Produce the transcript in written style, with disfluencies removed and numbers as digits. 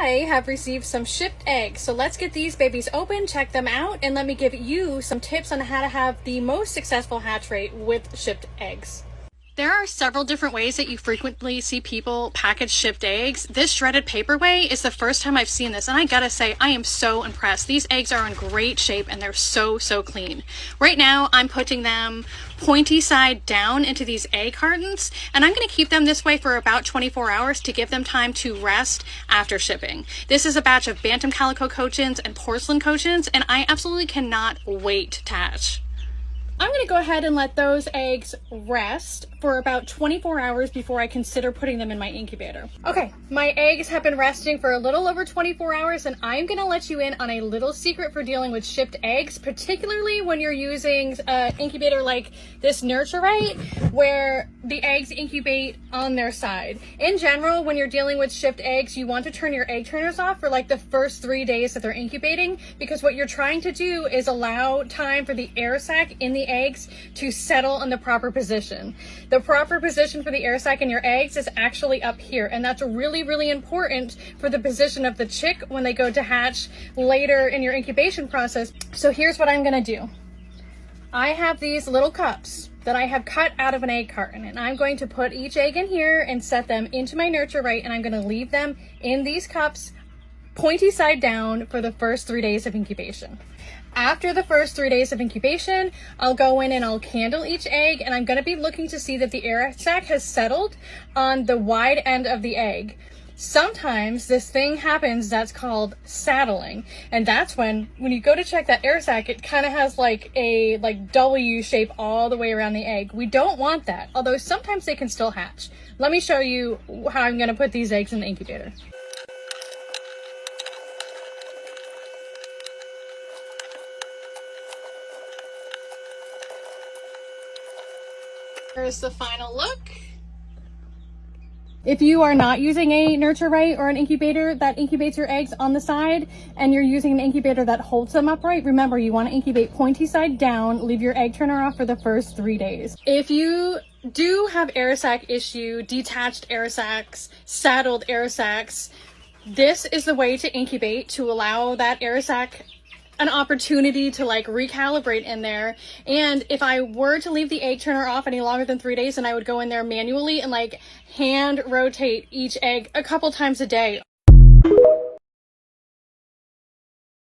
I have received some shipped eggs. So let's get these babies open, check them out, and let me give you some tips on how to have the most successful hatch rate with shipped eggs. There are several different ways that you frequently see people package shipped eggs. This shredded paper way is the first time I've seen this, and I gotta say, I am so impressed. These eggs are in great shape and they're so clean. Right now, I'm putting them pointy side down into these egg cartons, and I'm gonna keep them this way for about 24 hours to give them time to rest after shipping. This is a batch of Bantam Calico Cochins and Porcelain Cochins, and I absolutely cannot wait to hatch. I'm going to go ahead and let those eggs rest for about 24 hours before I consider putting them in my incubator. Okay, my eggs have been resting for a little over 24 hours, and I'm going to let you in on a little secret for dealing with shipped eggs, particularly when you're using an incubator like this Nurture Right, where the eggs incubate on their side. In general, when you're dealing with shipped eggs, you want to turn your egg turners off for like the first 3 days that they're incubating, because what you're trying to do is allow time for the air sac in the eggs to settle in the proper position. The proper position for the air sac in your eggs is actually up here, and that's really important for the position of the chick when they go to hatch later in your incubation process. So here's what I'm gonna do. I have these little cups that I have cut out of an egg carton, and I'm going to put each egg in here and set them into my Nurture Right, and I'm going to leave them in these cups pointy side down for the first 3 days of incubation. After the first 3 days of incubation, I'll go in and I'll candle each egg, and I'm going to be looking to see that the air sac has settled on the wide end of the egg. Sometimes this thing happens that's called saddling, and that's when you go to check that air sac, it kind of has like a W shape all the way around the egg. We don't want that, although sometimes they can still hatch. Let me show you how I'm going to put these eggs in the incubator. Here's the final look. If you are not using a Nurture Right or an incubator that incubates your eggs on the side, and you're using an incubator that holds them upright, remember you want to incubate pointy side down, leave your egg turner off for the first 3 days. If you do have air sac issue, detached air sacs, saddled air sacs, this is the way to incubate to allow that air sac an opportunity to like recalibrate in there. And if I were to leave the egg turner off any longer than 3 days, then I would go in there manually and like hand rotate each egg a couple times a day.